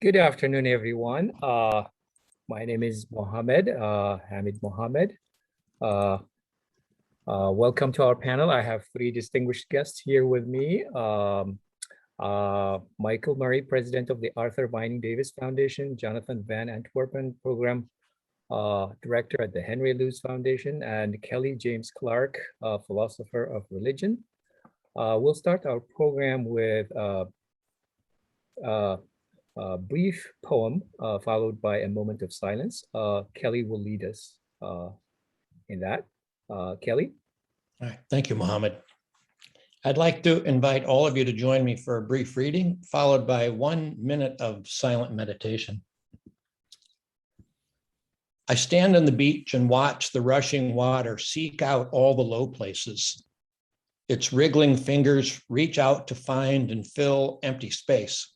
Good afternoon, everyone. My name is Mohammed Mohammed. Uh, Welcome to our panel. I have three distinguished guests here with me. Michael Murray, President of the Arthur Vining Davis Foundation, Jonathan Van Antwerpen, Program Director at the Henry Luce Foundation, and Kelly James Clark, Philosopher of Religion. We'll start our program with a brief poem followed by a moment of silence. Kelly will lead us in that. Kelly? All right, thank you, Mohammed. I'd like to invite all of you to join me for a brief reading, followed by 1 minute of silent meditation. I stand on the beach and watch the rushing water seek out all the low places. Its wriggling fingers reach out to find and fill empty space.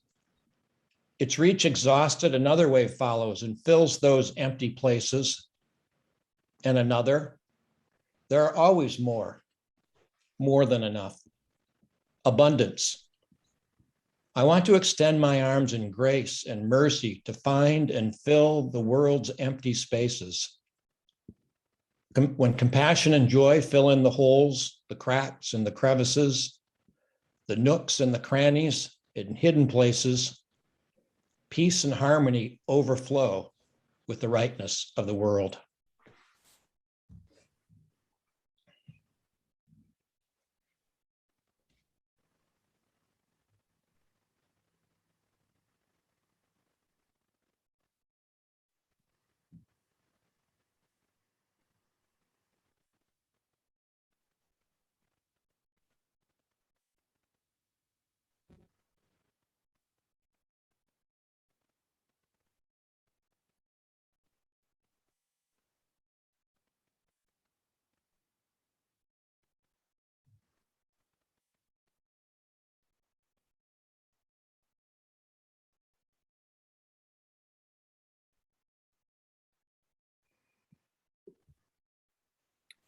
Its reach exhausted, another wave follows and fills those empty places. And another. There are always more than enough. Abundance. I want to extend my arms in grace and mercy to find and fill the world's empty spaces. When compassion and joy fill in the holes, the cracks and the crevices, the nooks and the crannies and hidden places, peace and harmony overflow with the rightness of the world.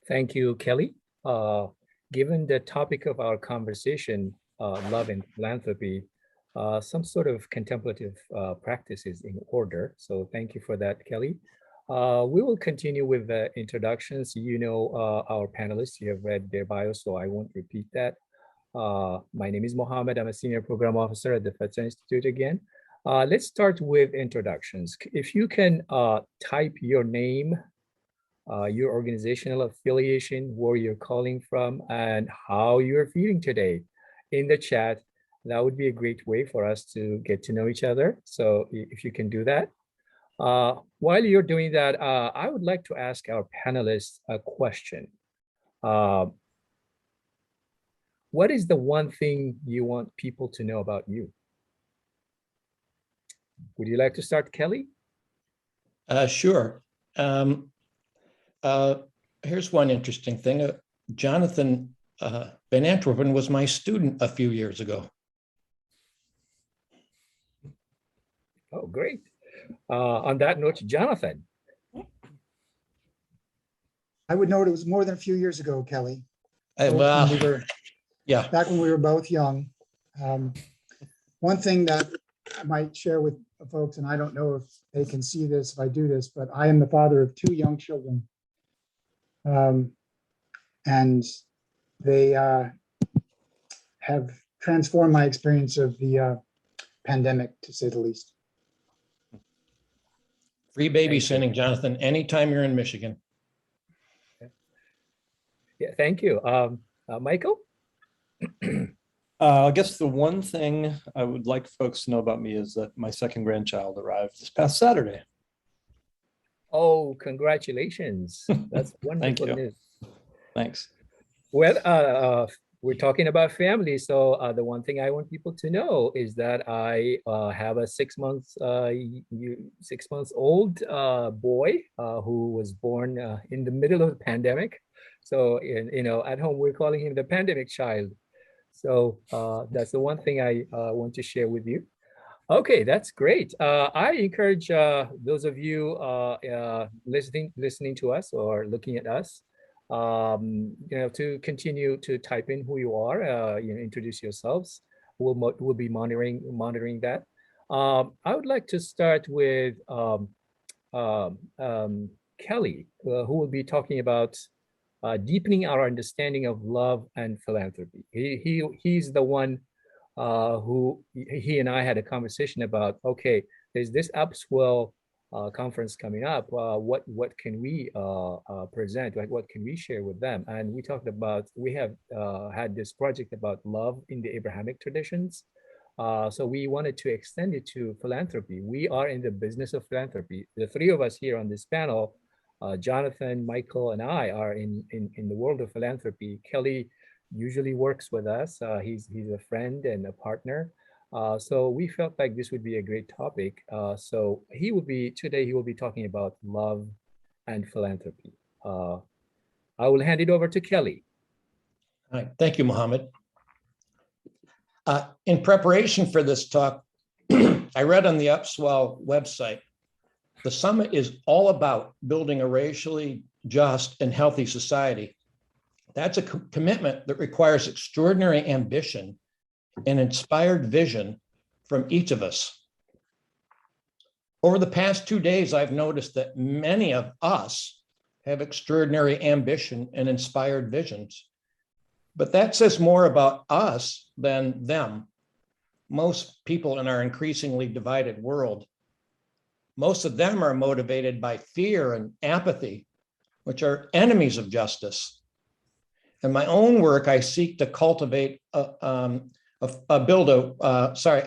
Thank you, Kelly. Given the topic of our conversation, love and philanthropy, some sort of contemplative practice is in order. So thank you for that, Kelly. We will continue with the introductions. You know our panelists, you have read their bios, so I won't repeat that. My name is Mohammed. I'm a senior program officer at the Fetzer Institute again. Let's start with introductions. If you can type your name, your organizational affiliation, where you're calling from, and how you're feeling today in the chat, that would be a great way for us to get to know each other. So if you can do that. While you're doing that, I would like to ask our panelists a question. What is the one thing you want people to know about you? Would you like to start, Kelly? Sure. Here's one interesting thing. Jonathan Van Antwerpen was my student a few years ago. Oh, great. On that note, Jonathan. I would note it was more than a few years ago, Kelly. Well, yeah. Back when we were both young. One thing that I might share with folks, and I don't know if they can see this if I do this, but I am the father of two young children. And they have transformed my experience of the pandemic, to say the least. Free babysitting, Jonathan, anytime you're in Michigan. Yeah, thank you. Michael? I guess the one thing I would like folks to know about me is that my second grandchild arrived this past Saturday. Oh, congratulations. That's wonderful news. Thanks. Well, we're talking about family. So the one thing I want people to know is that I have a 6 months old boy who was born in the middle of the pandemic. So, at home, we're calling him the pandemic child. So that's the one thing I want to share with you. Okay, that's great. I encourage those of you listening to us or looking at us, to continue to type in who you are, introduce yourselves. We'll be monitoring that. I would like to start with um, um, Kelly, who will be talking about deepening our understanding of love and philanthropy. He's the one who he and I had a conversation about. Okay, there's this Upswell conference coming up. What can we present? Like, what can we share with them? And we talked about, we have had this project about love in the Abrahamic traditions. So we wanted to extend it to philanthropy. We are in the business of philanthropy. The three of us here on this panel, Jonathan, Michael, and I are in the world of philanthropy. Kelly usually works with us. He's a friend and a partner. So we felt like this would be a great topic. So today he will be talking about love and philanthropy. I will hand it over to Kelly. All right. Thank you, Mohammed. In preparation for this talk, I read on the Upswell website, the summit is all about building a racially just and healthy society. That's a commitment that requires extraordinary ambition and inspired vision from each of us. Over the past 2 days, I've noticed that many of us have extraordinary ambition and inspired visions. But that says more about us than them. Most people in our increasingly divided world, most of them are motivated by fear and apathy, which are enemies of justice. In my own work, I seek to cultivate, I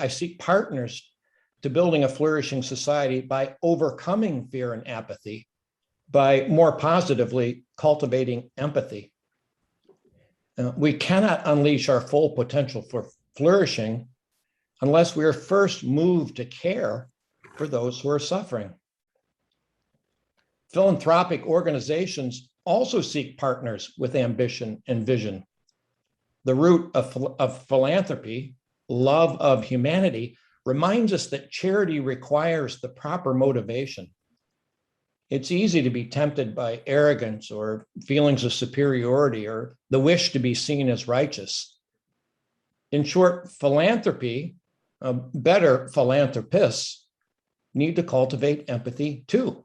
seek partners to building a flourishing society by overcoming fear and apathy, by more positively cultivating empathy. We cannot unleash our full potential for flourishing unless we are first moved to care for those who are suffering. Philanthropic organizations also seek partners with ambition and vision. The root of philanthropy, love of humanity, reminds us that charity requires the proper motivation. It's easy to be tempted by arrogance or feelings of superiority or the wish to be seen as righteous. In short, philanthropy, better philanthropists, need to cultivate empathy too.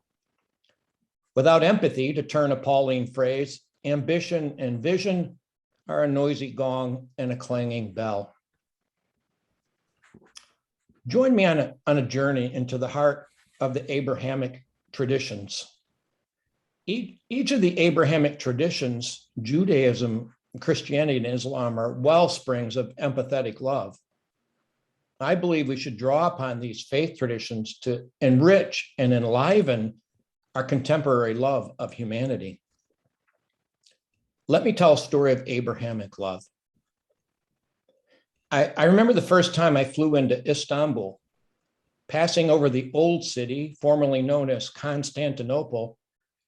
Without empathy, to turn a Pauline phrase, ambition and vision are a noisy gong and a clanging bell. Join me on a journey into the heart of the Abrahamic traditions. Each of the Abrahamic traditions, Judaism, Christianity, and Islam, are wellsprings of empathetic love. I believe we should draw upon these faith traditions to enrich and enliven our contemporary love of humanity. Let me tell a story of Abrahamic love. I remember the first time I flew into Istanbul, passing over the old city, formerly known as Constantinople.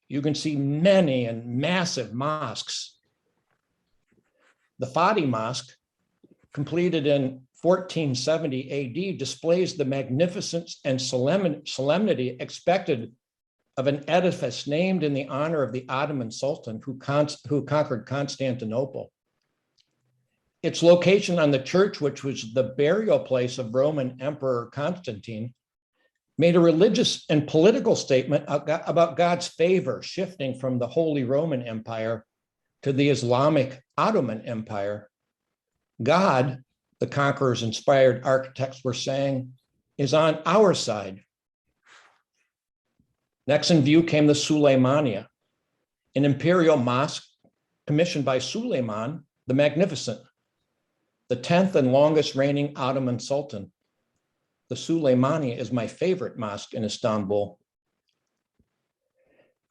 You can see many and massive mosques. The Fadi Mosque, completed in 1470 AD, displays the magnificence and solemnity expected of an edifice named in the honor of the Ottoman Sultan who conquered Constantinople. Its location on the church, which was the burial place of Roman Emperor Constantine, made a religious and political statement about God's favor shifting from the Holy Roman Empire to the Islamic Ottoman Empire. God, the conqueror's inspired architects were saying, is on our side. Next in view came the Suleymaniya, an imperial mosque commissioned by Suleiman the Magnificent, the 10th and longest reigning Ottoman Sultan. The Suleymaniya is my favorite mosque in Istanbul.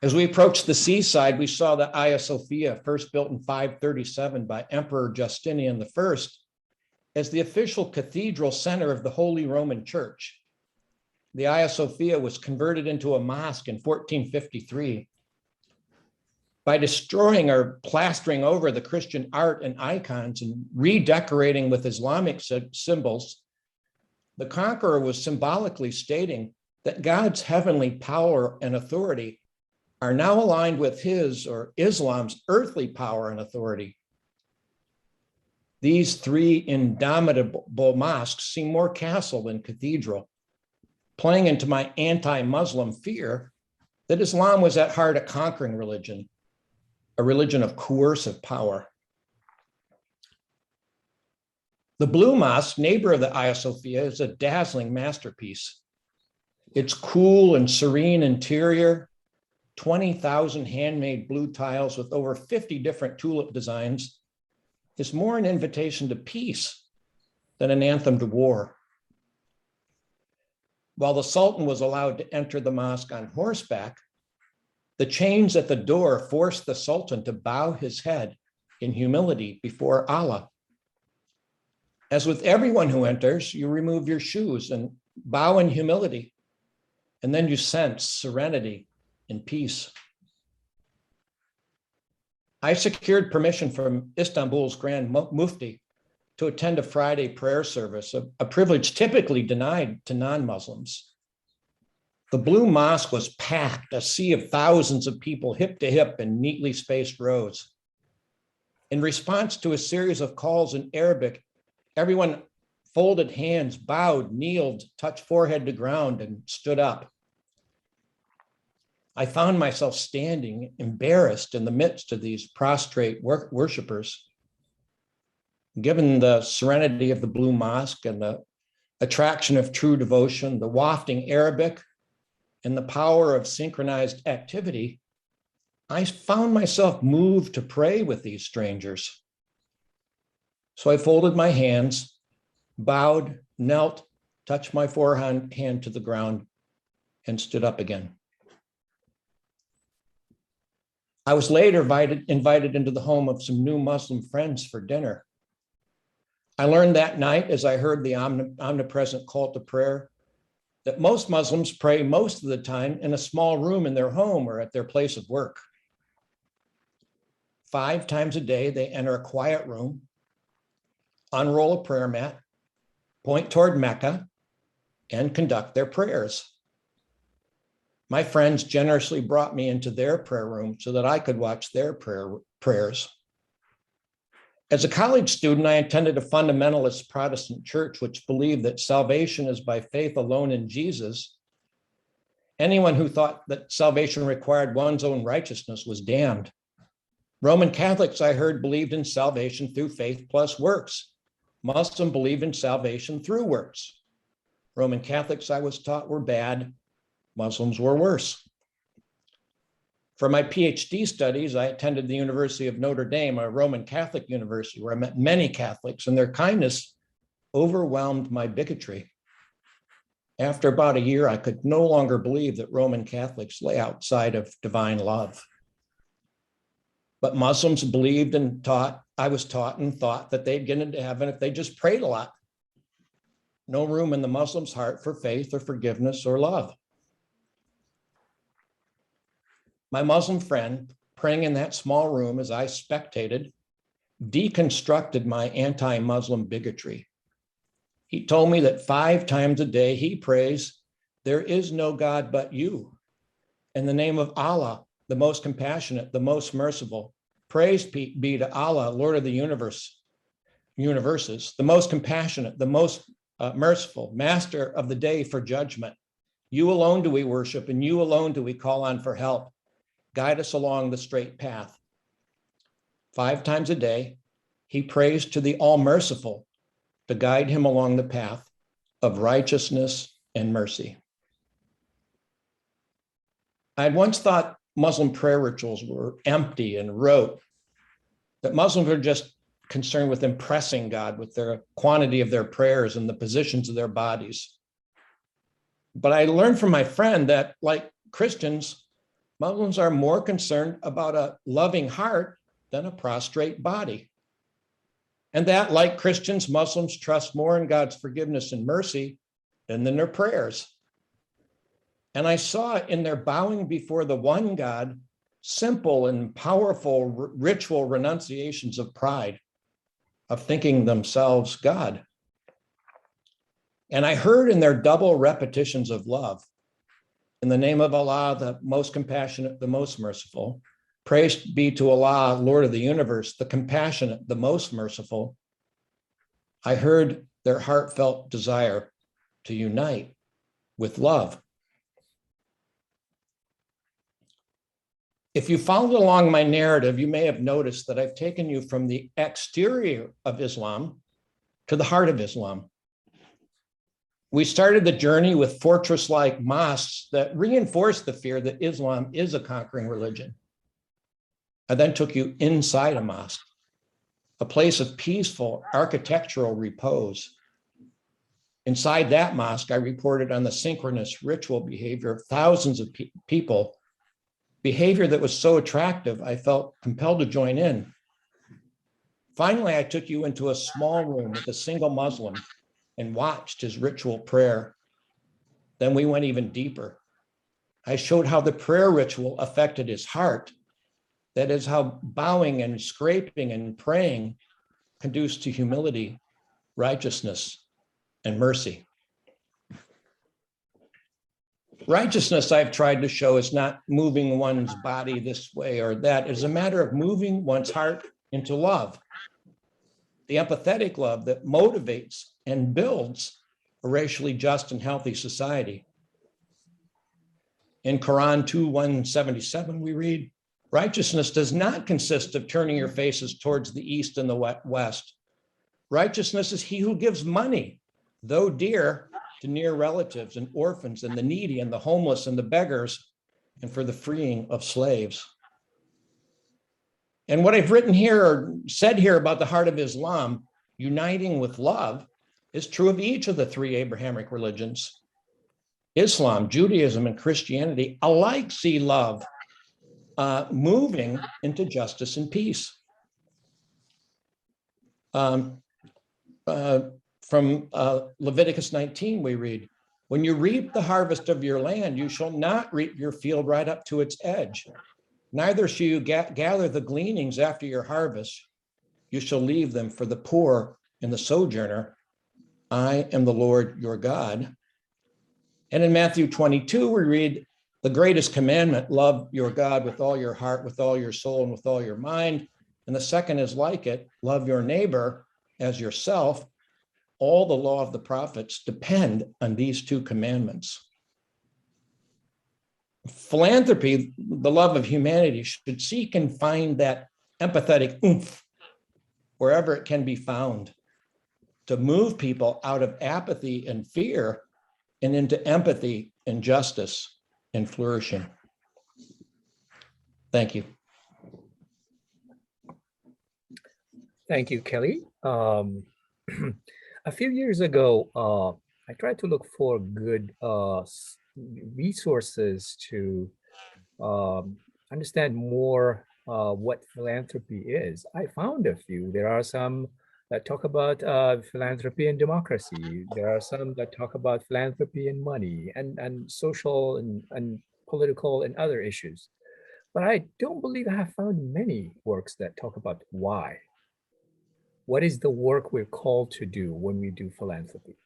As we approached the seaside, we saw the Hagia Sophia, first built in 537 by Emperor Justinian I, as the official cathedral center of the Holy Roman Church. The Hagia Sophia was converted into a mosque in 1453. By destroying or plastering over the Christian art and icons and redecorating with Islamic symbols, the conqueror was symbolically stating that God's heavenly power and authority are now aligned with his, or Islam's, earthly power and authority. These three indomitable mosques seem more castle than cathedral, playing into my anti-Muslim fear that Islam was at heart a conquering religion, a religion of coercive power. The Blue Mosque, neighbor of the Hagia Sophia, is a dazzling masterpiece. Its cool and serene interior, 20,000 handmade blue tiles with over 50 different tulip designs, is more an invitation to peace than an anthem to war. While the Sultan was allowed to enter the mosque on horseback, the chains at the door forced the Sultan to bow his head in humility before Allah. As with everyone who enters, you remove your shoes and bow in humility, and then you sense serenity and peace. I secured permission from Istanbul's Grand Mufti to attend a Friday prayer service, a privilege typically denied to non-Muslims. The Blue Mosque was packed, a sea of thousands of people hip to hip in neatly spaced rows. In response to a series of calls in Arabic, everyone folded hands, bowed, kneeled, touched forehead to ground, and stood up. I found myself standing, embarrassed in the midst of these prostrate worshipers. Given the serenity of the Blue Mosque and the attraction of true devotion, the wafting Arabic, and the power of synchronized activity, I found myself moved to pray with these strangers. So I folded my hands, bowed, knelt, touched my forehand to the ground, and stood up again. I was later invited into the home of some new Muslim friends for dinner. I learned that night, as I heard the omnipresent call to prayer, that most Muslims pray most of the time in a small room in their home or at their place of work. 5 times a day, they enter a quiet room, unroll a prayer mat, point toward Mecca, and conduct their prayers. My friends generously brought me into their prayer room so that I could watch their prayers. As a college student, I attended a fundamentalist Protestant church which believed that salvation is by faith alone in Jesus. Anyone who thought that salvation required one's own righteousness was damned. Roman Catholics, I heard, believed in salvation through faith plus works. Muslims believed in salvation through works. Roman Catholics, I was taught, were bad. Muslims were worse. For my PhD studies, I attended the University of Notre Dame, a Roman Catholic university, where I met many Catholics, and their kindness overwhelmed my bigotry. After about a year, I could no longer believe that Roman Catholics lay outside of divine love. But Muslims believed and taught, I was taught and thought that they'd get into heaven if they just prayed a lot. No room in the Muslim's heart for faith or forgiveness or love. My Muslim friend, praying in that small room as I spectated, deconstructed my anti-Muslim bigotry. He told me that 5 times a day he prays, "There is no God but you. In the name of Allah, the most compassionate, the most merciful, praise be to Allah, Lord of the universes, the most compassionate, the most merciful, master of the day for judgment. You alone do we worship, and you alone do we call on for help. Guide us along the straight path." 5 times a day, he prays to the all-merciful to guide him along the path of righteousness and mercy. I had once thought Muslim prayer rituals were empty and rote, that Muslims were just concerned with impressing God with their quantity of their prayers and the positions of their bodies. But I learned from my friend that, like Christians, Muslims are more concerned about a loving heart than a prostrate body. And that, like Christians, Muslims trust more in God's forgiveness and mercy than in their prayers. And I saw in their bowing before the one God, simple and powerful ritual renunciations of pride, of thinking themselves God. And I heard in their double repetitions of love, in the name of Allah, the most compassionate, the most merciful, praise be to Allah, Lord of the universe, the compassionate, the most merciful. I heard their heartfelt desire to unite with love. If you followed along my narrative, you may have noticed that I've taken you from the exterior of Islam to the heart of Islam. We started the journey with fortress-like mosques that reinforced the fear that Islam is a conquering religion. I then took you inside a mosque, a place of peaceful architectural repose. Inside that mosque, I reported on the synchronous ritual behavior of thousands of people, behavior that was so attractive, I felt compelled to join in. Finally, I took you into a small room with a single Muslim and watched his ritual prayer. Then we went even deeper. I showed how the prayer ritual affected his heart. That is how bowing and scraping and praying conduce to humility, righteousness, and mercy. Righteousness, I've tried to show, is not moving one's body this way or that. It is a matter of moving one's heart into love, the empathetic love that motivates and builds a racially just and healthy society. In Quran 2:177, we read, righteousness does not consist of turning your faces towards the east and the west. Righteousness is he who gives money, though dear, to near relatives and orphans and the needy and the homeless and the beggars, and for the freeing of slaves. And what I've written here or said here about the heart of Islam uniting with love is true of each of the three Abrahamic religions. Islam, Judaism, and Christianity alike see love moving into justice and peace. From Leviticus 19, we read, when you reap the harvest of your land, you shall not reap your field right up to its edge. Neither shall you gather the gleanings after your harvest. You shall leave them for the poor and the sojourner. I am the Lord your God. And in Matthew 22, we read, the greatest commandment, love your God with all your heart, with all your soul, and with all your mind. And the second is like it, love your neighbor as yourself. All the law of the prophets depend on these two commandments. Philanthropy, the love of humanity, should seek and find that empathetic oomph wherever it can be found to move people out of apathy and fear and into empathy and justice and flourishing. Thank you. Thank you, Kelly. A few years ago, I tried to look for good resources to understand more what philanthropy is. I found a few. There are some that talk about philanthropy and democracy. There are some that talk about philanthropy and money and social and political and other issues. But I don't believe I have found many works that talk about why. What is the work we're called to do when we do philanthropy?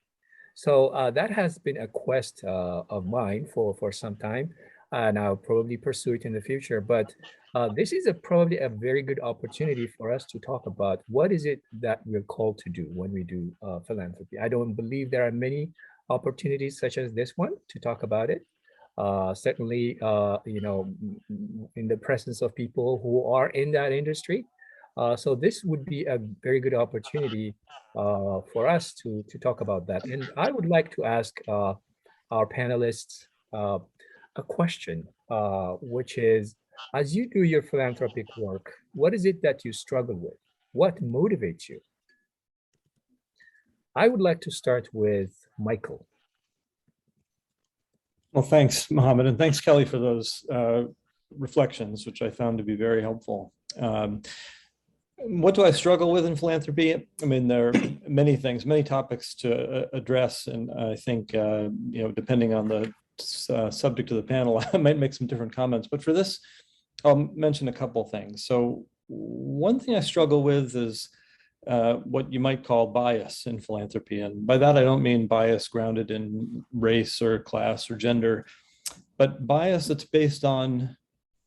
So that has been a quest of mine for some time, and I'll probably pursue it in the future. But this is probably a very good opportunity for us to talk about what is it that we're called to do when we do philanthropy. I don't believe there are many opportunities such as this one to talk about it. Certainly, you know, in the presence of people who are in that industry. So this would be a very good opportunity for us to talk about that. And I would like to ask our panelists a question, which is, as you do your philanthropic work, what is it that you struggle with? What motivates you? I would like to start with Michael. Well, thanks, Mohammed, and thanks, Kelly, for those reflections, which I found to be very helpful. What do I struggle with in philanthropy? I mean, there are many things, many topics to address, and I think, you know, depending on the subject of the panel, I might make some different comments. But for this, I'll mention a couple things. So one thing I struggle with is what you might call bias in philanthropy. And by that, I don't mean bias grounded in race or class or gender, but bias that's based on,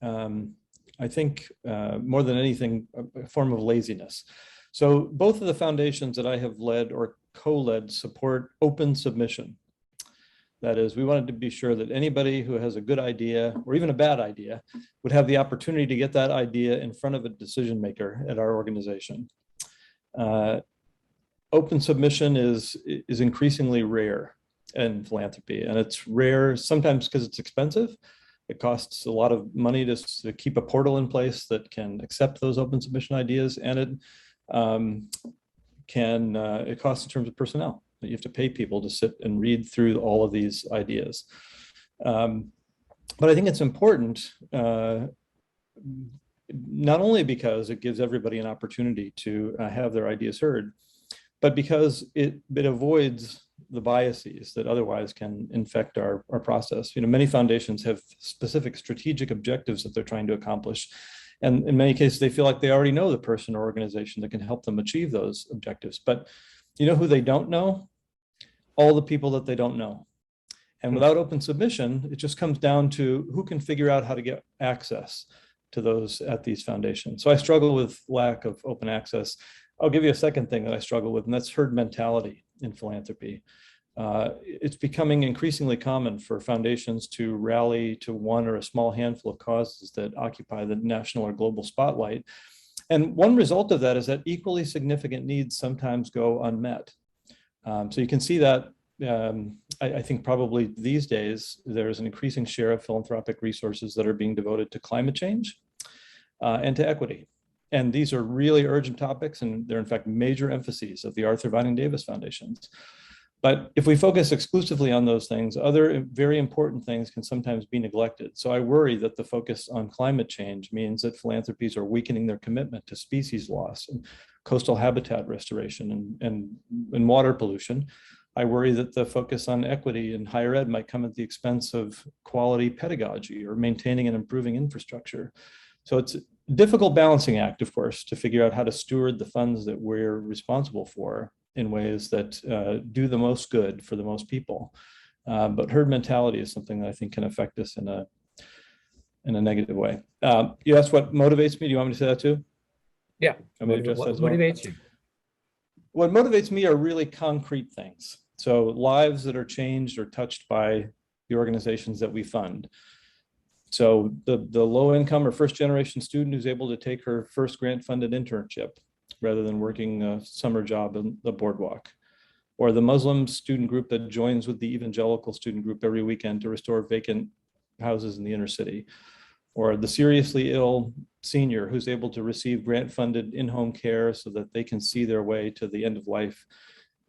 I think, more than anything, a form of laziness. So both of the foundations that I have led or co-led support open submission. That is, we wanted to be sure that anybody who has a good idea or even a bad idea would have the opportunity to get that idea in front of a decision maker at our organization. Open submission is increasingly rare in philanthropy, and it's rare sometimes because it's expensive. It costs a lot of money to keep a portal in place that can accept those open submission ideas, and it costs in terms of personnel. You have to pay people to sit and read through all of these ideas. But I think it's important, not only because it gives everybody an opportunity to have their ideas heard, but because it avoids the biases that otherwise can infect our process. Many foundations have specific strategic objectives that they're trying to accomplish. And in many cases, they feel like they already know the person or organization that can help them achieve those objectives. But you know who they don't know? All the people that they don't know. And without open submission, it just comes down to who can figure out how to get access to those at these foundations. So I struggle with lack of open access. I'll give you a second thing that I struggle with, and that's herd mentality in philanthropy. It's becoming increasingly common for foundations to rally to one or a small handful of causes that occupy the national or global spotlight. And one result of that is that equally significant needs sometimes go unmet. So you can see that, I think probably these days, there's an increasing share of philanthropic resources that are being devoted to climate change and to equity. And these are really urgent topics, and they're in fact major emphases of the Arthur Vining Davis Foundations. But if we focus exclusively on those things, other very important things can sometimes be neglected. So I worry that the focus on climate change means that philanthropies are weakening their commitment to species loss and coastal habitat restoration and water pollution. I worry that the focus on equity in higher ed might come at the expense of quality pedagogy or maintaining and improving infrastructure. So it's a difficult balancing act, of course, to figure out how to steward the funds that we're responsible for in ways that do the most good for the most people. But herd mentality is something that I think can affect us in a negative way. You asked what motivates me. Do you want me to say that too? Yeah. What motivates you? What motivates me are really concrete things. So lives that are changed or touched by the organizations that we fund. So the low income or first generation student who's able to take her first grant funded internship rather than working a summer job in the boardwalk, or the Muslim student group that joins with the evangelical student group every weekend to restore vacant houses in the inner city, or the seriously ill senior who's able to receive grant funded in-home care so that they can see their way to the end of life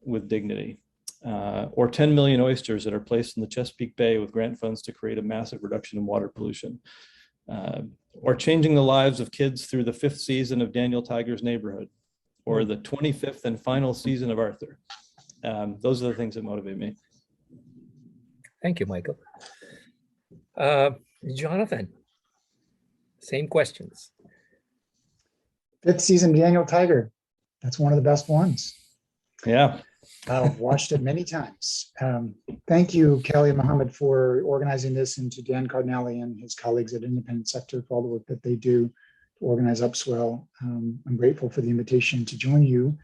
with dignity. Or 10 million oysters that are placed in the Chesapeake Bay with grant funds to create a massive reduction in water pollution. Or changing the lives of kids through the 5th season of Daniel Tiger's Neighborhood, or the 25th and final season of Arthur. Those are the things that motivate me. Thank you, Michael. Jonathan, same questions. 5th season Daniel Tiger. That's one of the best ones. Yeah. I've watched it many times. Thank you, Kelly and Mohammed, for organizing this, and to Dan Cardinale and his colleagues at Independent Sector for all the work that they do to organize Upswell. I'm grateful for the invitation to join you,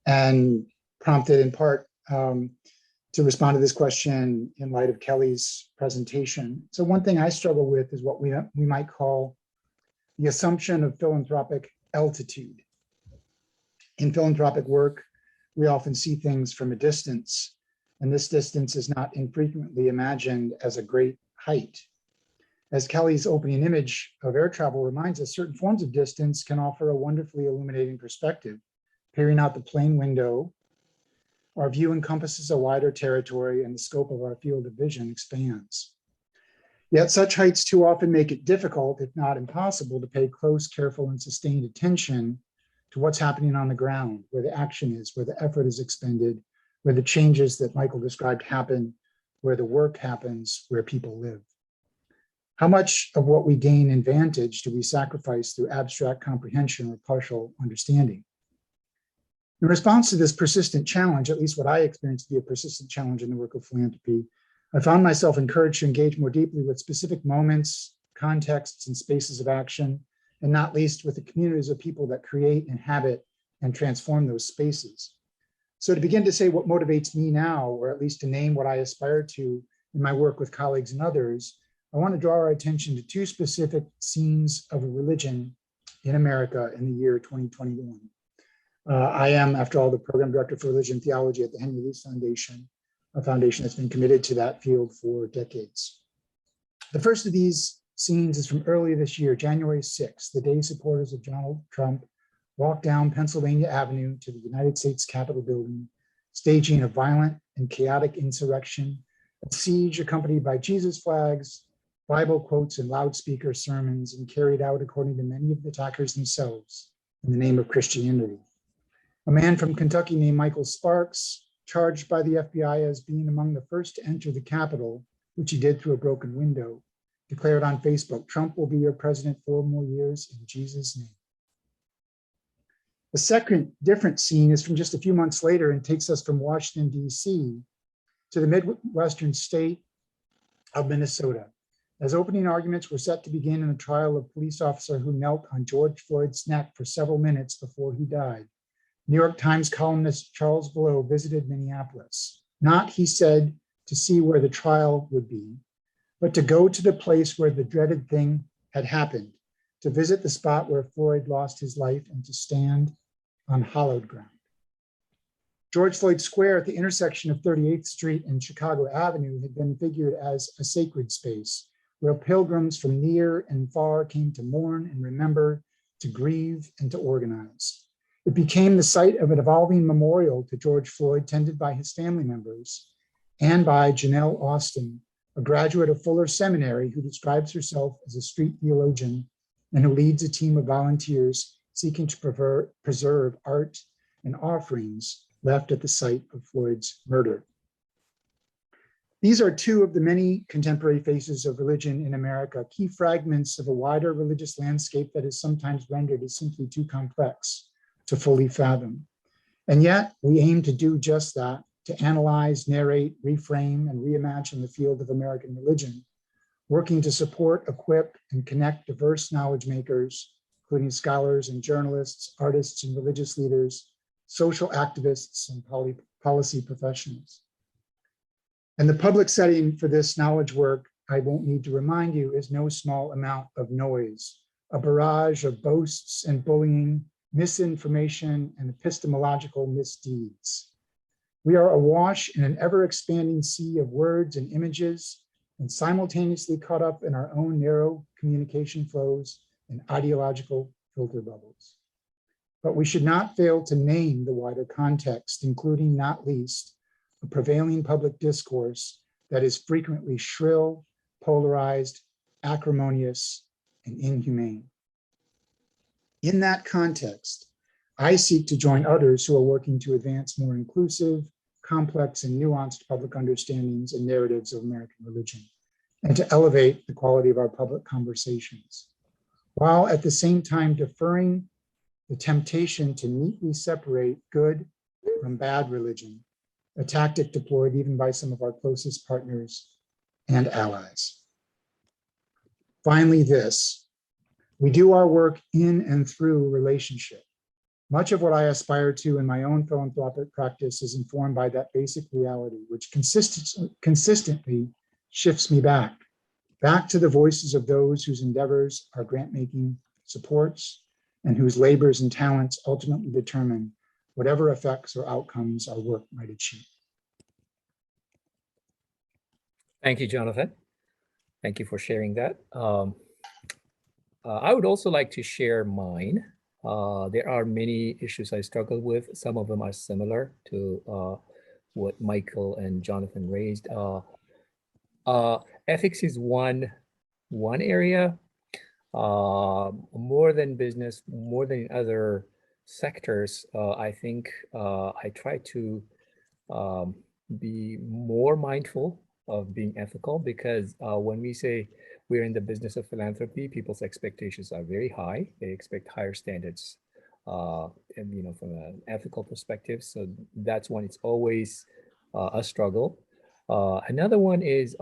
and prompted in part to respond to this question in light of Kelly's presentation. So one thing I struggle with is what we might call the assumption of philanthropic altitude. In philanthropic work, we often see things from a distance, and this distance is not infrequently imagined as a great height. As Kelly's opening image of air travel reminds us, certain forms of distance can offer a wonderfully illuminating perspective. Peering out the plane window, our view encompasses a wider territory and the scope of our field of vision expands. Yet such heights too often make it difficult, if not impossible, to pay close, careful, and sustained attention to what's happening on the ground, where the action is, where the effort is expended, where the changes that Michael described happen, where the work happens, where people live. How much of what we gain in vantage do we sacrifice through abstract comprehension or partial understanding? In response to this persistent challenge, at least what I experienced to be a persistent challenge in the work of philanthropy, I found myself encouraged to engage more deeply with specific moments, contexts, and spaces of action, and not least with the communities of people that create, inhabit, and transform those spaces. So to begin to say what motivates me now, or at least to name what I aspire to in my work with colleagues and others, I want to draw our attention to two specific scenes of a religion in America in the year 2021. I am, after all, the program director for religion theology at the Henry Luce Foundation, a foundation that's been committed to that field for decades. The first of these scenes is from earlier this year, January 6th, the day supporters of Donald Trump walked down Pennsylvania Avenue to the United States Capitol building, staging a violent and chaotic insurrection, a siege accompanied by Jesus flags, Bible quotes, and loudspeaker sermons, and carried out, according to many of the attackers themselves, in the name of Christianity. A man from Kentucky named Michael Sparks, charged by the FBI as being among the first to enter the Capitol, which he did through a broken window, declared on Facebook, "Trump will be your president 4 more years in Jesus' name." The second different scene is from just a few months later and takes us from Washington, D.C. to the Midwestern state of Minnesota, as opening arguments were set to begin in a trial of a police officer who knelt on George Floyd's neck for several minutes before he died. New York Times columnist Charles Blow visited Minneapolis, not, he said, to see where the trial would be, but to go to the place where the dreaded thing had happened, to visit the spot where Floyd lost his life and to stand on hallowed ground. George Floyd Square at the intersection of 38th Street and Chicago Avenue had been figured as a sacred space where pilgrims from near and far came to mourn and remember, to grieve and to organize. It became the site of an evolving memorial to George Floyd, tended by his family members and by Janelle Austin, a graduate of Fuller Seminary who describes herself as a street theologian and who leads a team of volunteers seeking to preserve art and offerings left at the site of Floyd's murder. These are two of the many contemporary faces of religion in America, key fragments of a wider religious landscape that is sometimes rendered as simply too complex to fully fathom. And yet we aim to do just that, to analyze, narrate, reframe, and reimagine the field of American religion, working to support, equip, and connect diverse knowledge makers, including scholars and journalists, artists and religious leaders, social activists, and policy professionals. And the public setting for this knowledge work, I won't need to remind you, is no small amount of noise, a barrage of boasts and bullying, misinformation, and epistemological misdeeds. We are awash in an ever-expanding sea of words and images, and simultaneously caught up in our own narrow communication flows and ideological filter bubbles. But we should not fail to name the wider context, including, not least, a prevailing public discourse that is frequently shrill, polarized, acrimonious, and inhumane. In that context, I seek to join others who are working to advance more inclusive, complex, and nuanced public understandings and narratives of American religion, and to elevate the quality of our public conversations, while at the same time deferring the temptation to neatly separate good from bad religion, a tactic deployed even by some of our closest partners and allies. Finally, this: we do our work in and through relationship. Much of what I aspire to in my own philanthropic practice is informed by that basic reality, which consistently shifts me back to the voices of those whose endeavors our grant-making supports and whose labors and talents ultimately determine whatever effects or outcomes our work might achieve. Thank you, Jonathan. Thank you for sharing that. I would also like to share mine. There are many issues I struggle with. Some of them are similar to what Michael and Jonathan raised. Ethics is one area. More than business, more than other sectors, I think I try to be more mindful of being ethical, because when we say we're in the business of philanthropy, people's expectations are very high. They expect higher standards, and from an ethical perspective. So that's one. It's always a struggle. Another one is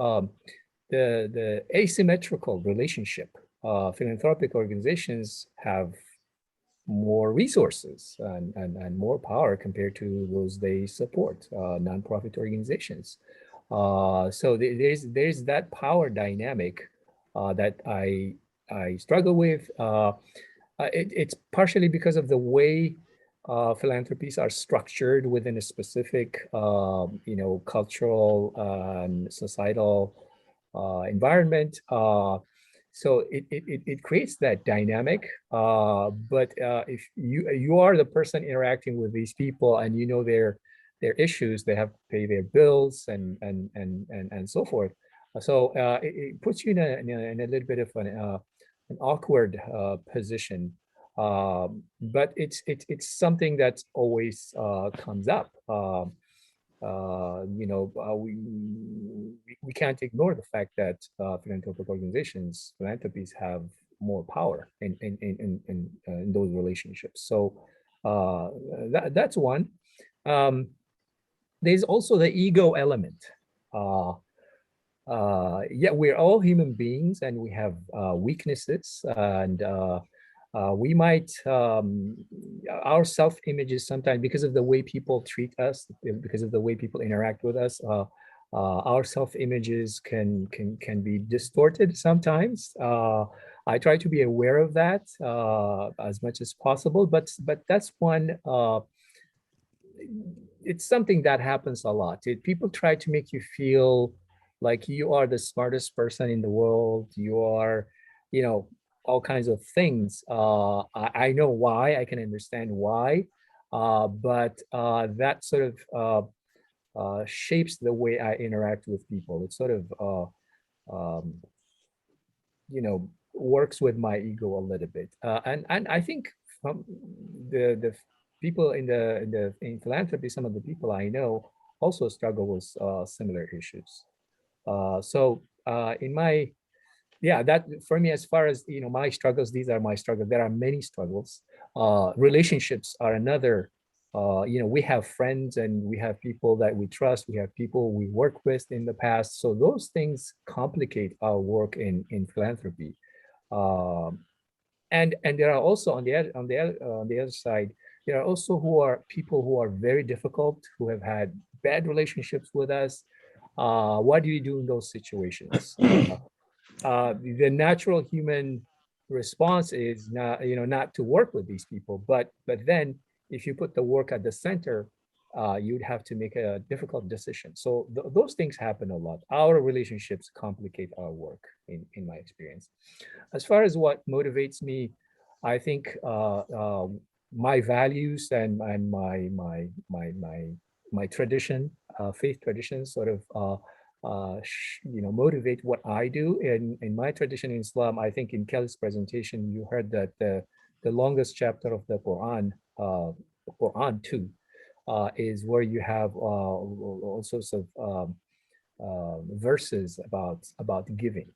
the asymmetrical relationship. Philanthropic organizations have more resources and more power compared to those they support, nonprofit organizations. So there's that power dynamic that I struggle with. It's partially because of the way philanthropies are structured within a specific, cultural and societal environment. So it creates that dynamic. But if you are the person interacting with these people and you know their issues, they have to pay their bills and so forth. So it puts you in a little bit of an awkward position. But it's something that always comes up. We can't ignore the fact that philanthropic organizations, philanthropies have more power in those relationships. So that's one. There's also the ego element. Yeah, we're all human beings and we have weaknesses, and we might our self-images sometimes, because of the way people treat us, because of the way people interact with us, our self-images can be distorted sometimes. I try to be aware of that as much as possible, but that's one. It's something that happens a lot. People try to make you feel like you are the smartest person in the world. You are, all kinds of things. I know why. I can understand why, but that sort of shapes the way I interact with people. It sort of, works with my ego a little bit. And I think from the people in philanthropy, some of the people I know also struggle with similar issues. So in my that for me, as far as my struggles, these are my struggles. There are many struggles. Relationships are another. We have friends and we have people that we trust. We have people we work with in the past. So those things complicate our work in philanthropy. And there are also on the other side, there are also people who are very difficult, who have had bad relationships with us. What do you do in those situations? The natural human response is not to work with these people, but then if you put the work at the center, you'd have to make a difficult decision. So those things happen a lot. Our relationships complicate our work, in my experience. As far as what motivates me, I think my values and my tradition, faith tradition, sort of motivate what I do. In my tradition in Islam, I think in Kelly's presentation, you heard that the longest chapter of the Quran, Quran 2, is where you have all sorts of verses about giving.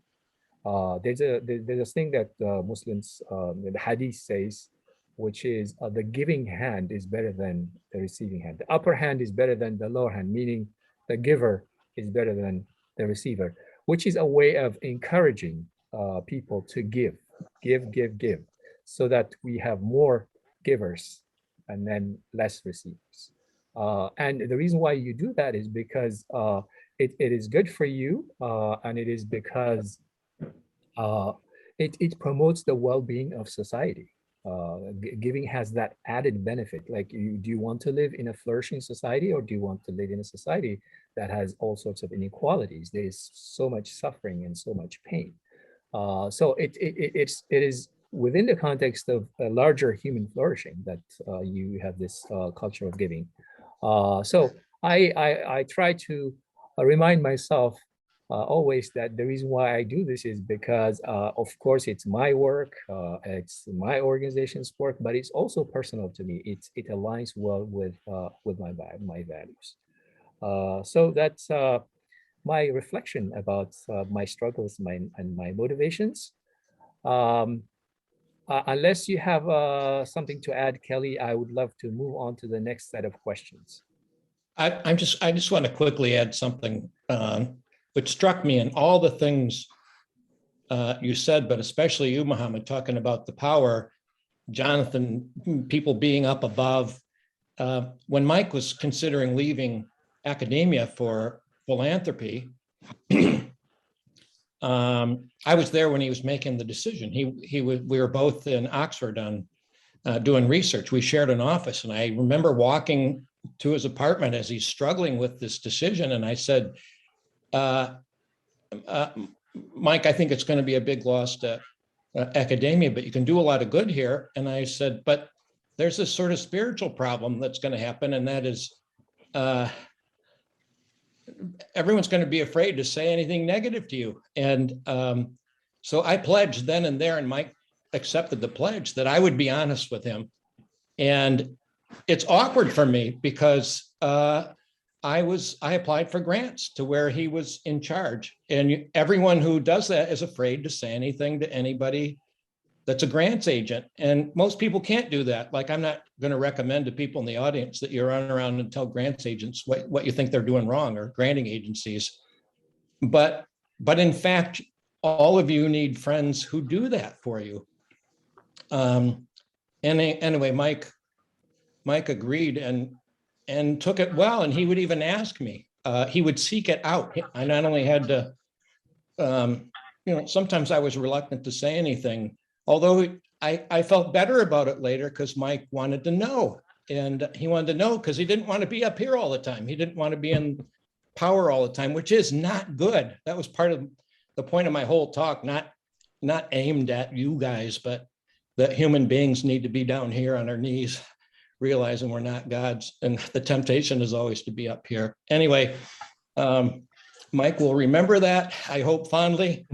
There's a thing that Muslims, the Hadith says, which is the giving hand is better than the receiving hand. The upper hand is better than the lower hand, meaning the giver is better than the receiver, which is a way of encouraging people to give, so that we have more givers and then less receivers. And the reason why you do that is because it is good for you, and it is because it promotes the well-being of society. Giving has that added benefit. Like, do you want to live in a flourishing society, or do you want to live in a society that has all sorts of inequalities? There is so much suffering and so much pain. So it is within the context of a larger human flourishing that you have this culture of giving. So I try to remind myself always that the reason why I do this is because, of course, it's my work, it's my organization's work, but it's also personal to me. It aligns well with my values. So that's my reflection about my struggles and my motivations. Unless you have something to add, Kelly, I would love to move on to the next set of questions. I just want to quickly add something which struck me in all the things you said, but especially you, Mohammed, talking about the power, Jonathan, people being up above. When Mike was considering leaving academia for philanthropy, I was there when he was making the decision. We were both in Oxford on doing research. We shared an office, and I remember walking to his apartment as he's struggling with this decision. And I said, Mike, I think it's going to be a big loss to academia, but you can do a lot of good here. And I said, but there's this sort of spiritual problem that's going to happen, and that is everyone's going to be afraid to say anything negative to you. And so I pledged then and there, and Mike accepted the pledge that I would be honest with him. And it's awkward for me because I applied for grants to where he was in charge. And everyone who does that is afraid to say anything to anybody that's a grants agent. And most people can't do that. Like, I'm not going to recommend to people in the audience that you run around and tell grants agents what you think they're doing wrong, or granting agencies. But in fact, all of you need friends who do that for you. Anyway, Mike agreed and took it well. And he would even ask me, he would seek it out. I not only had to, sometimes I was reluctant to say anything, although I felt better about it later because Mike wanted to know. And he wanted to know because he didn't want to be up here all the time. He didn't want to be in power all the time, which is not good. That was part of the point of my whole talk, not aimed at you guys, but that human beings need to be down here on our knees, realizing we're not gods. And the temptation is always to be up here. Anyway, Mike will remember that, I hope fondly.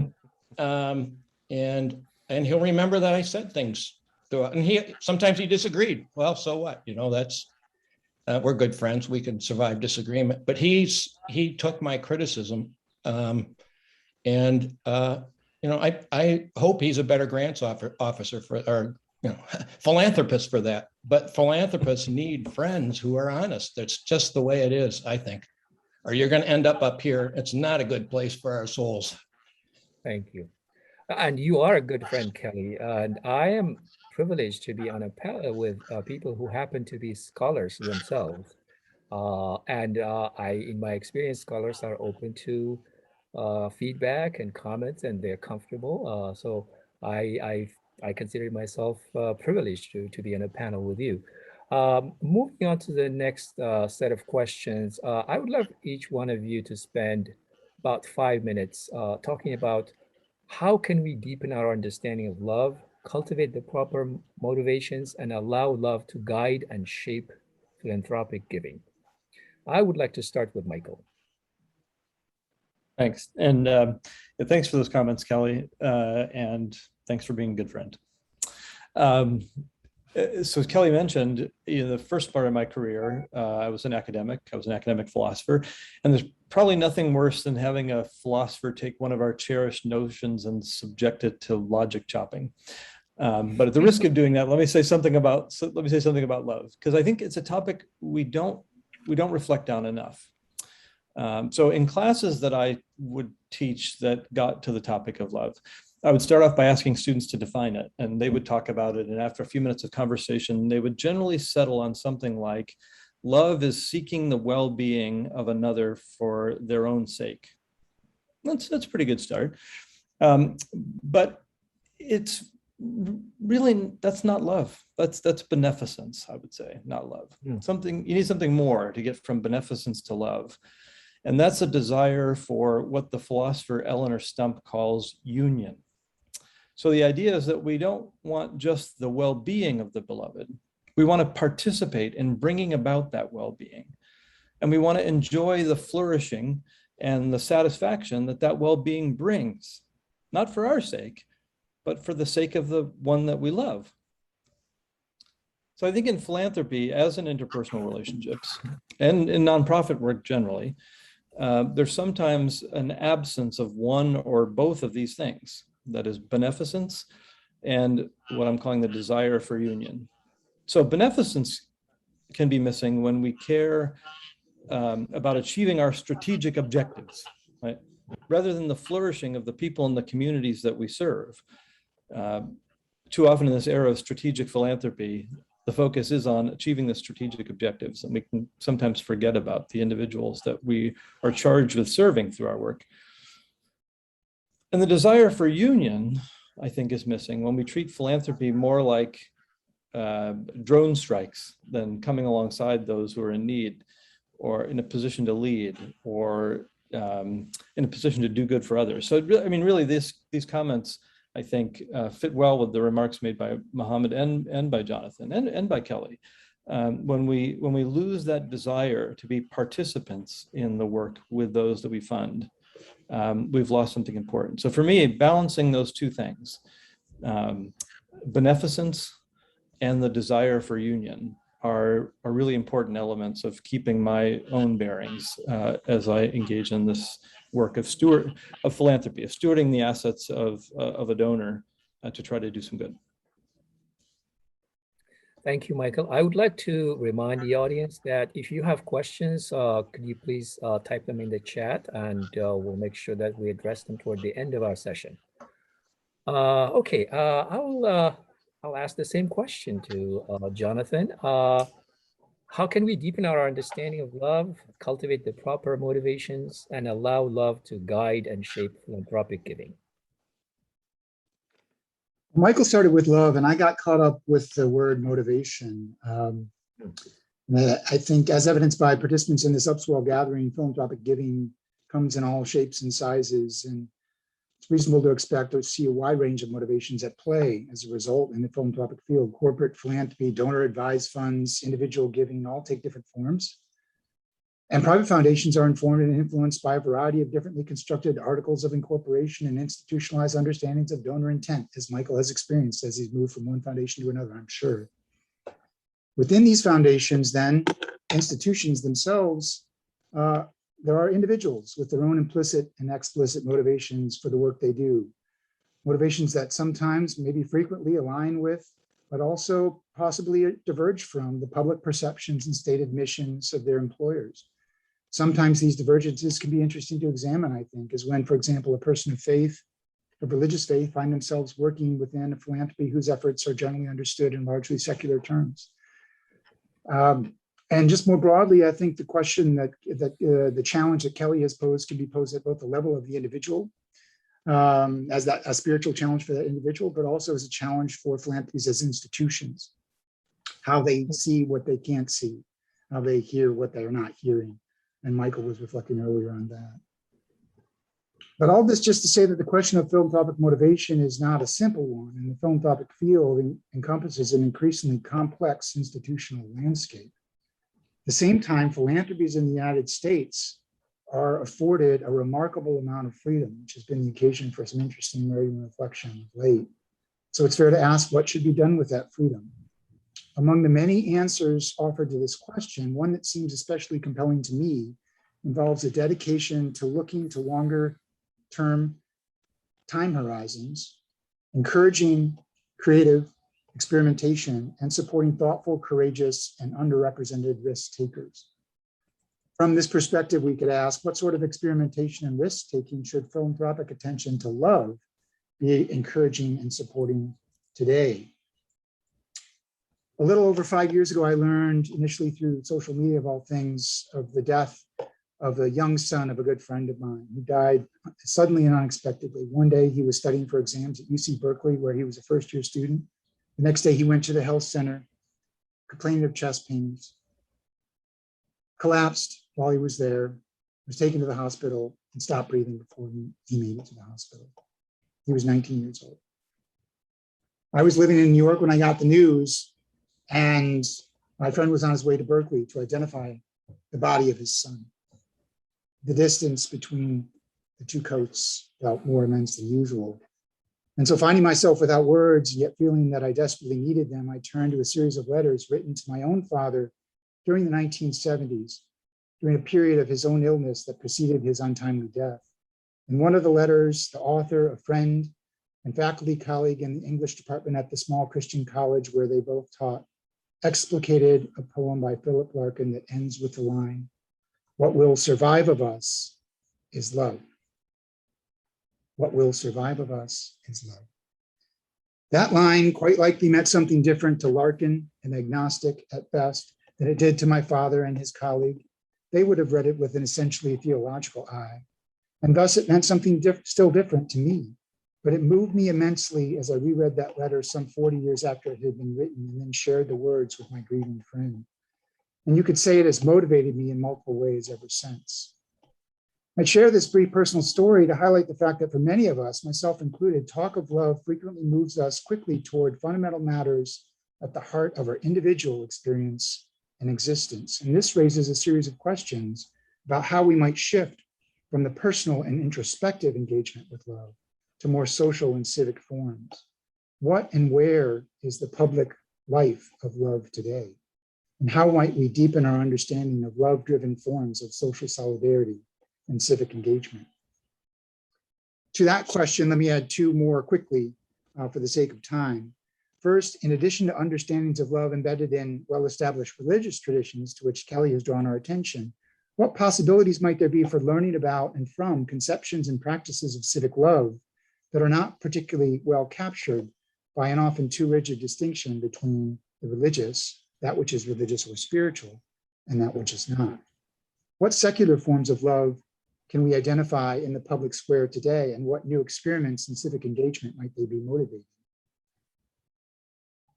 And he'll remember that I said things throughout. And sometimes he disagreed. Well, so what? That's we're good friends. We can survive disagreement. But he took my criticism, and I hope he's a better grants officer or philanthropist for that. But philanthropists need friends who are honest. That's just the way it is, I think. Or you're going to end up here. It's not a good place for our souls. Thank you. And you are a good friend, Kelly. And I am privileged to be on a panel with people who happen to be scholars themselves. In my experience, scholars are open to feedback and comments, and they're comfortable. So I consider myself privileged to be on a panel with you. Moving on to the next set of questions, I would love each one of you to spend about 5 minutes talking about how can we deepen our understanding of love, cultivate the proper motivations, and allow love to guide and shape philanthropic giving. I would like to start with Michael. Thanks. And thanks for those comments, Kelly. And thanks for being a good friend. So as Kelly mentioned, the first part of my career, I was an academic. I was an academic philosopher. And there's probably nothing worse than having a philosopher take one of our cherished notions and subject it to logic chopping. But at the risk of doing that, let me say something about love, because I think it's a topic we don't reflect on enough. So in classes that I would teach that got to the topic of love, I would start off by asking students to define it, and they would talk about it. And after a few minutes of conversation, they would generally settle on something like, love is seeking the well-being of another for their own sake. That's a pretty good start. But it's really, that's not love. That's beneficence, I would say, not love. You need something more to get from beneficence to love. And that's a desire for what the philosopher Eleanor Stump calls union. So the idea is that we don't want just the well-being of the beloved. We want to participate in bringing about that well-being. And we want to enjoy the flourishing and the satisfaction that well-being brings, not for our sake, but for the sake of the one that we love. So I think in philanthropy, as in interpersonal relationships, and in nonprofit work generally, there's sometimes an absence of one or both of these things. That is beneficence and what I'm calling the desire for union. So beneficence can be missing when we care about achieving our strategic objectives, right? Rather than the flourishing of the people in the communities that we serve. Too often in this era of strategic philanthropy, the focus is on achieving the strategic objectives, and we can sometimes forget about the individuals that we are charged with serving through our work. And the desire for union, I think, is missing when we treat philanthropy more like drone strikes than coming alongside those who are in need, or in a position to lead, or in a position to do good for others. So, I mean, really, these comments, I think, fit well with the remarks made by Mohammed and by Jonathan and by Kelly. When we lose that desire to be participants in the work with those that we fund, we've lost something important. So for me, balancing those two things, beneficence and the desire for union, are really important elements of keeping my own bearings as I engage in this work of philanthropy, of stewarding the assets of a donor to try to do some good. Thank you, Michael. I would like to remind the audience that if you have questions, could you please type them in the chat, and we'll make sure that we address them toward the end of our session. Okay, I'll ask the same question to Jonathan. How can we deepen our understanding of love, cultivate the proper motivations, and allow love to guide and shape philanthropic giving? Michael started with love, and I got caught up with the word motivation. I think, as evidenced by participants in this upswell gathering, philanthropic giving comes in all shapes and sizes, and it's reasonable to expect to see a wide range of motivations at play as a result in the philanthropic field. Corporate philanthropy, donor-advised funds, individual giving all take different forms. And private foundations are informed and influenced by a variety of differently constructed articles of incorporation and institutionalized understandings of donor intent, as Michael has experienced as he's moved from one foundation to another, I'm sure. Within these foundations, then, institutions themselves, there are individuals with their own implicit and explicit motivations for the work they do. Motivations that sometimes, maybe frequently, align with, but also possibly diverge from the public perceptions and stated missions of their employers. Sometimes these divergences can be interesting to examine, I think, as when, for example, a person of faith, of religious faith, find themselves working within a philanthropy whose efforts are generally understood in largely secular terms. And just more broadly, I think the question that the challenge that Kelly has posed can be posed at both the level of the individual, as a spiritual challenge for that individual, but also as a challenge for philanthropies as institutions, how they see what they can't see, how they hear what they're not hearing. And Michael was reflecting earlier on that. But all this just to say that the question of philanthropic motivation is not a simple one, and the philanthropic field encompasses an increasingly complex institutional landscape. At the same time, philanthropies in the United States are afforded a remarkable amount of freedom, which has been the occasion for some interesting writing and reflection of late. So it's fair to ask what should be done with that freedom. Among the many answers offered to this question, one that seems especially compelling to me involves a dedication to looking to longer-term time horizons, encouraging creative experimentation, and supporting thoughtful, courageous, and underrepresented risk takers. From this perspective, we could ask, what sort of experimentation and risk-taking should philanthropic attention to love be encouraging and supporting today? A little over 5 years ago, I learned, initially through social media of all things, of the death of a young son of a good friend of mine who died suddenly and unexpectedly. One day he was studying for exams at UC Berkeley, where he was a first-year student. The next day he went to the health center, complaining of chest pains, collapsed while he was there, was taken to the hospital, and stopped breathing before he made it to the hospital. He was 19 years old. I was living in New York when I got the news, and my friend was on his way to Berkeley to identify the body of his son. The distance between the two coats felt more immense than usual. And so, finding myself without words, yet feeling that I desperately needed them, I turned to a series of letters written to my own father during the 1970s, during a period of his own illness that preceded his untimely death. In one of the letters, the author, a friend, and faculty colleague in the English department at the small Christian college where they both taught, explicated a poem by Philip Larkin that ends with the line, "What will survive of us is love. What will survive of us is love." That line quite likely meant something different to Larkin, an agnostic at best, than it did to my father and his colleague. They would have read it with an essentially theological eye. And thus it meant something still different to me. But it moved me immensely as I reread that letter some 40 years after it had been written and then shared the words with my grieving friend. And you could say it has motivated me in multiple ways ever since. I share this brief personal story to highlight the fact that for many of us, myself included, talk of love frequently moves us quickly toward fundamental matters at the heart of our individual experience and existence. And this raises a series of questions about how we might shift from the personal and introspective engagement with love to more social and civic forms. What and where is the public life of love today? And how might we deepen our understanding of love-driven forms of social solidarity and civic engagement? To that question, let me add two more quickly for the sake of time. First, in addition to understandings of love embedded in well-established religious traditions to which Kelly has drawn our attention, what possibilities might there be for learning about and from conceptions and practices of civic love that are not particularly well captured by an often too rigid distinction between the religious, that which is religious or spiritual, and that which is not? What secular forms of love can we identify in the public square today, and what new experiments in civic engagement might they be motivating?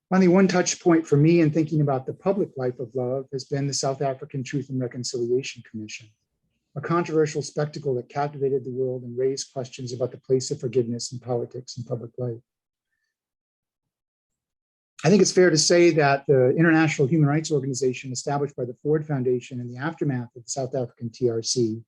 Finally, one touch point for me in thinking about the public life of love has been the South African Truth and Reconciliation Commission, a controversial spectacle that captivated the world and raised questions about the place of forgiveness in politics and public life. I think it's fair to say that the international human rights organization established by the Ford Foundation in the aftermath of the South African TRC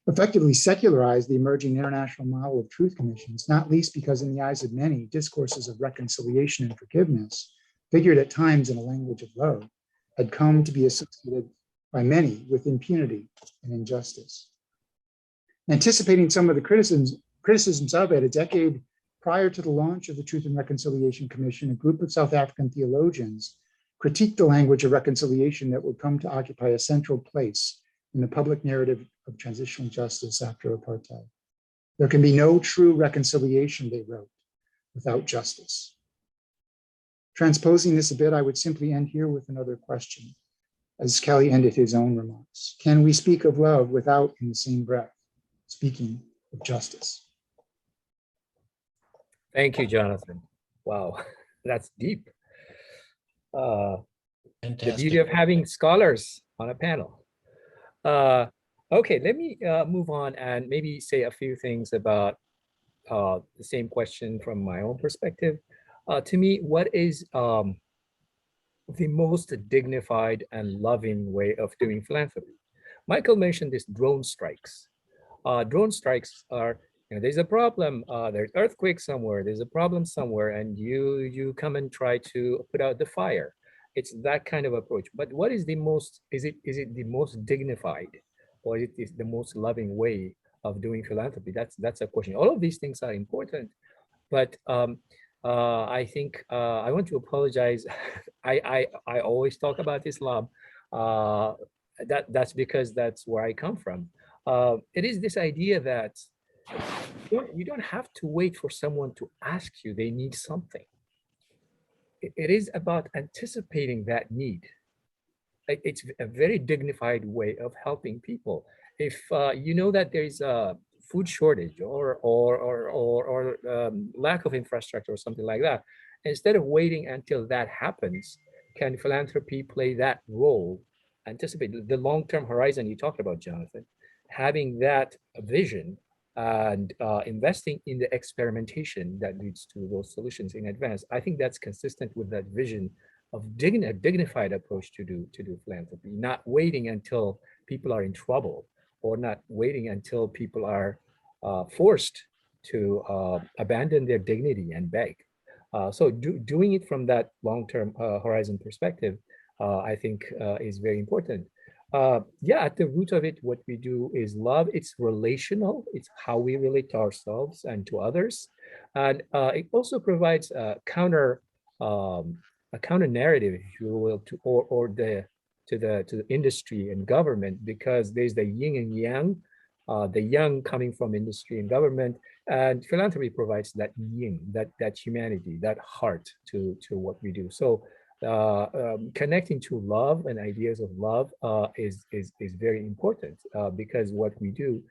effectively secularized the emerging international model of truth commissions, not least because in the eyes of many, discourses of reconciliation and forgiveness, figured at times in a language of love, had come to be associated by many with impunity and injustice. Anticipating some of the criticisms of it, a decade prior to the launch of the Truth and Reconciliation Commission, a group of South African theologians critiqued the language of reconciliation that would come to occupy a central place in the public narrative of transitional justice after apartheid. There can be no true reconciliation, they wrote, without justice. Transposing this a bit, I would simply end here with another question, as Kelly ended his own remarks. Can we speak of love without, in the same breath, speaking of justice? Thank you, Jonathan. Wow, that's deep. The beauty of having scholars on a panel. Okay, let me move on and maybe say a few things about the same question from my own perspective. To me, what is the most dignified and loving way of doing philanthropy? Michael mentioned this drone strikes. Drone strikes are, there's a problem, there's earthquake somewhere, there's a problem somewhere, and you come and try to put out the fire. It's that kind of approach. But what is the most, is it the most dignified, or is it the most loving way of doing philanthropy? That's a question. All of these things are important, but I think I want to apologize. I always talk about Islam. That's because that's where I come from. It is this idea that you don't have to wait for someone to ask you they need something. It is about anticipating that need. It's a very dignified way of helping people. If you know that there is a food shortage or lack of infrastructure or something like that, instead of waiting until that happens, can philanthropy play that role? Anticipate the long-term horizon you talked about, Jonathan, having that vision and investing in the experimentation that leads to those solutions in advance. I think that's consistent with that vision of a dignified approach to do philanthropy, not waiting until people are in trouble, or not waiting until people are forced to abandon their dignity and beg. So doing it from that long-term horizon perspective, I think is very important. Yeah, at the root of it, what we do is love. It's relational. It's how we relate to ourselves and to others. And it also provides a counter narrative, if you will, to the industry and government, because there's the yin and yang, the yang coming from industry and government, And philanthropy provides that yin, that humanity, that heart to what we do. So connecting to love and ideas of love is very important because what we do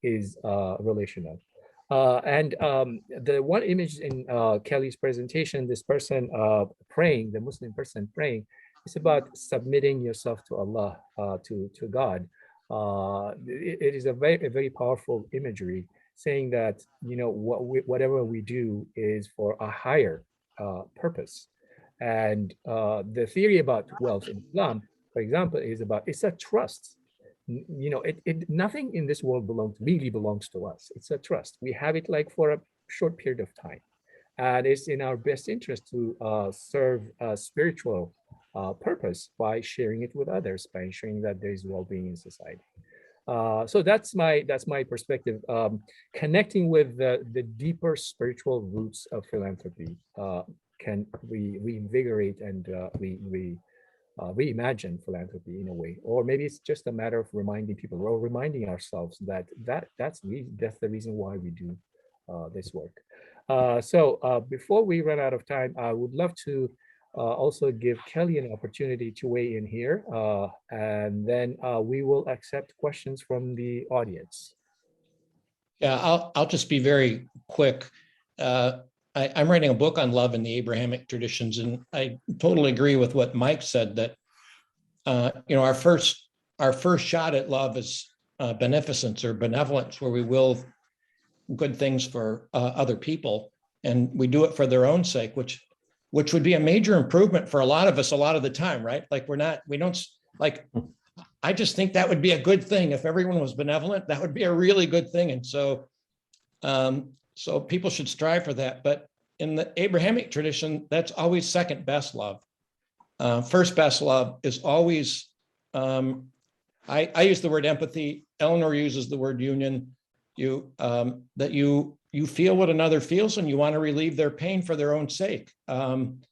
is relational. And the one image in Kelly's presentation, this person praying, the Muslim person praying, it's about submitting yourself to Allah, to God. It is a very powerful imagery, saying that whatever we do is for a higher purpose. And the theory about wealth in Islam, for example, is about it's a trust. Nothing in this world really belongs to us. It's a trust. We have it like for a short period of time, and it's in our best interest to serve a spiritual purpose by sharing it with others, by ensuring that there is well-being in society. So that's my perspective. Connecting with the deeper spiritual roots of philanthropy can reinvigorate and reimagine philanthropy in a way, or maybe it's just a matter of reminding people or reminding ourselves that's the reason why we do this work. So before we run out of time, I would love to also give Kelly an opportunity to weigh in here, and then we will accept questions from the audience. Yeah, I'll just be very quick. I'm writing a book on love in the Abrahamic traditions, and I totally agree with what Mike said, that our first shot at love is beneficence or benevolence, where we will good things for other people, and we do it for their own sake, which would be a major improvement for a lot of us a lot of the time, right? Like I just think that would be a good thing. If everyone was benevolent, that would be a really good thing. And so people should strive for that. But in the Abrahamic tradition, that's always second best love. First best love is always, I use the word empathy. Eleanor uses the word union. That you feel what another feels and you want to relieve their pain for their own sake. And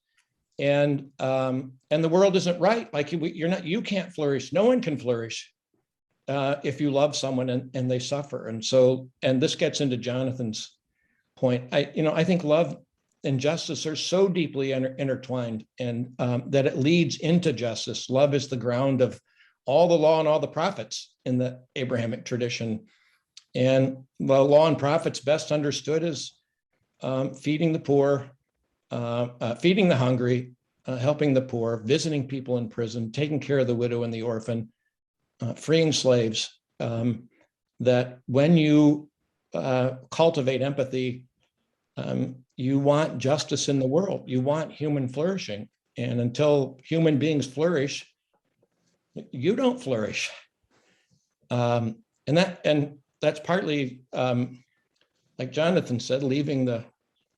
the world isn't right. Like you can't flourish. No one can flourish if you love someone and they suffer. And this gets into Jonathan's point. I think love and justice are so deeply intertwined, and that it leads into justice. Love is the ground of all the law and all the prophets in the Abrahamic tradition. And the law and prophets best understood as feeding the poor, feeding the hungry, helping the poor, visiting people in prison, taking care of the widow and the orphan, freeing slaves. That when you cultivate empathy, you want justice in the world. You want human flourishing. And until human beings flourish, you don't flourish. And that's partly, like Jonathan said, leaving the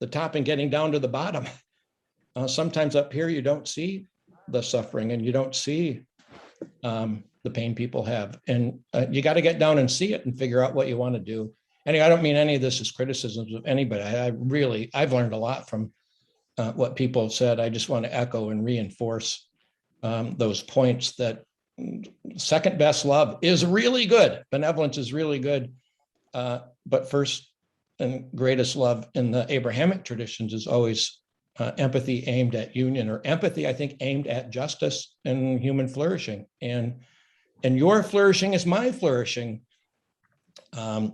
top and getting down to the bottom. Sometimes up here, you don't see the suffering and you don't see the pain people have. And you got to get down and see it and figure out what you want to do. Anyway, I don't mean any of this as criticisms of anybody. I've learned a lot from what people have said. I just want to echo and reinforce those points that second best love is really good. Benevolence is really good. But first and greatest love in the Abrahamic traditions is always empathy aimed at union, or empathy, I think, aimed at justice and human flourishing. And your flourishing is my flourishing. And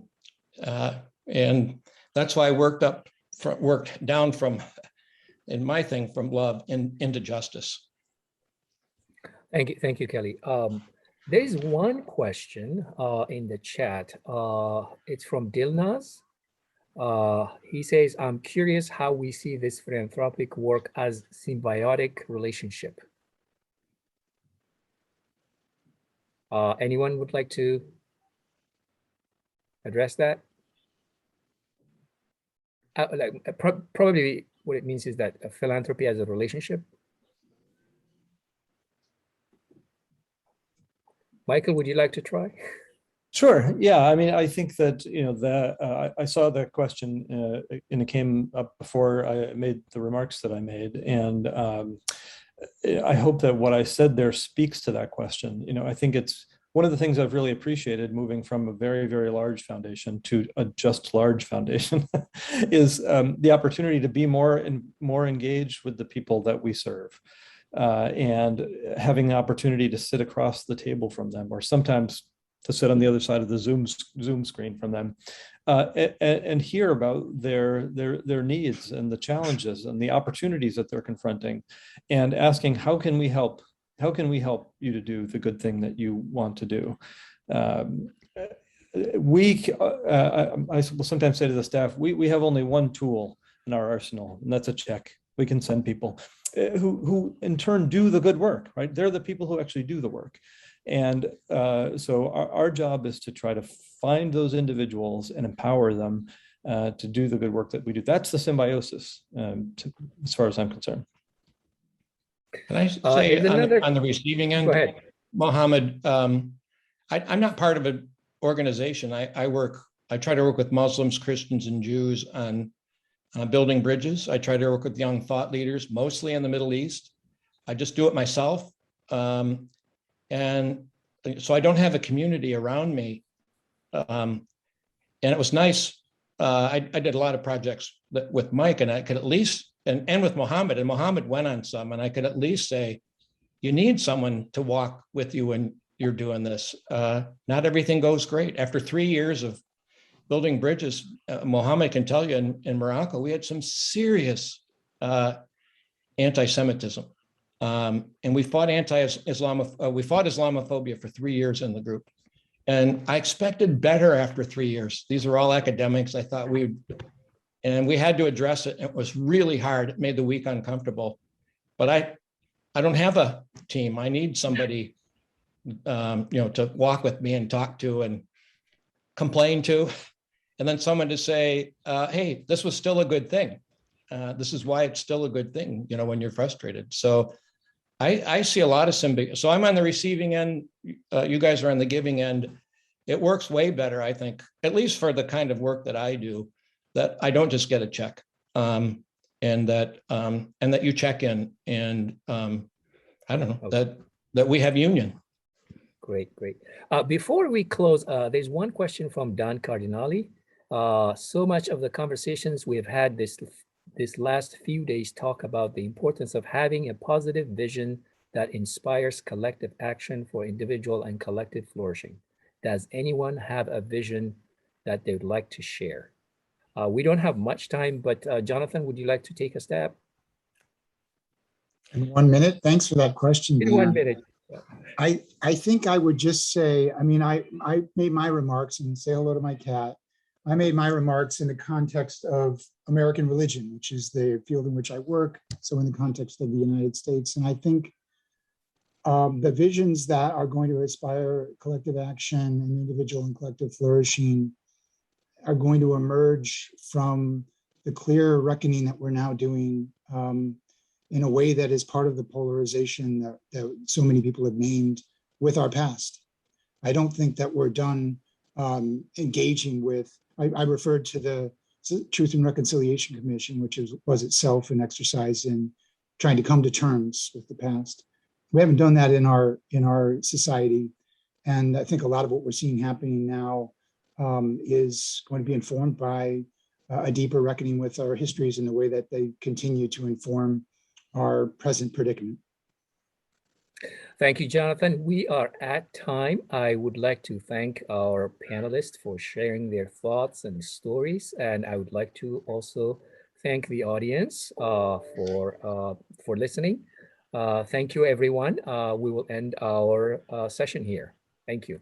that's why I worked down from, in my thing, from love into justice. Thank you, Kelly. There is one question in the chat. It's from Dilnaz. He says, I'm curious how we see this philanthropic work as symbiotic relationship. Anyone would like to address that? Probably what it means is that philanthropy as a relationship. Michael, would you like to try? Sure. Yeah. I mean, I think that, I saw that question and it came up before I made the remarks that I made. And I hope that what I said there speaks to that question. I think it's one of the things I've really appreciated moving from a very, very large foundation to a just large foundation is the opportunity to be more engaged with the people that we serve. And having the opportunity to sit across the table from them, or sometimes to sit on the other side of the Zoom screen from them, and hear about their needs and the challenges and the opportunities that they're confronting, and asking, how can we help? How can we help you to do the good thing that you want to do? I will sometimes say to the staff, we have only one tool in our arsenal, and that's a check. We can send people who in turn do the good work, right? They're the people who actually do the work. And so our job is to try to find those individuals and empower them to do the good work that we do. That's the symbiosis, as far as I'm concerned. Can I say on the receiving end, go ahead. Mohammed, I'm not part of an organization. I try to work with Muslims, Christians, and Jews on building bridges. I try to work with young thought leaders, mostly in the Middle East. I just do it myself. And so I don't have a community around me. And it was nice. I did a lot of projects with Mike, and I could at least, and with Mohammed, and Mohammed went on some, and I could at least say, you need someone to walk with you when you're doing this. Not everything goes great. After 3 years of building bridges, Mohammed can tell you in Morocco, we had some serious anti-Semitism. And we fought Islamophobia for 3 years in the group. And I expected better after 3 years. These are all academics. I thought and we had to address it. It was really hard. It made the week uncomfortable. But I don't have a team. I need somebody, to walk with me and talk to and complain to, and then someone to say, hey, this was still a good thing. This is why it's still a good thing, when you're frustrated. So I see a lot of symbiosis. So I'm on the receiving end. You guys are on the giving end. It works way better, I think, at least for the kind of work that I do, that I don't just get a check, and that you check in, and I don't know, Okay. that we have union. Great. Before we close, there's one question from Don Cardinali. So much of the conversations we have had this last few days talk about the importance of having a positive vision that inspires collective action for individual and collective flourishing. Does anyone have a vision that they would like to share? We don't have much time, but Jonathan, would you like to take a stab? In 1 minute, thanks for that question. In Dan. 1 minute. I think I would just say, I made my remarks, and say hello to my cat. I made my remarks in the context of American religion, which is the field in which I work. So in the context of the United States. And I think the visions that are going to inspire collective action and individual and collective flourishing are going to emerge from the clear reckoning that we're now doing in a way that is part of the polarization that so many people have named with our past. I don't think that we're done engaging with, I referred to the Truth and Reconciliation Commission, which was itself an exercise in trying to come to terms with the past. We haven't done that in our society. And I think a lot of what we're seeing happening now is going to be informed by a deeper reckoning with our histories in the way that they continue to inform our present predicament. Thank you, Jonathan. We are at time. I would like to thank our panelists for sharing their thoughts and stories. And I would like to also thank the audience for listening. Thank you, everyone. We will end our session here. Thank you.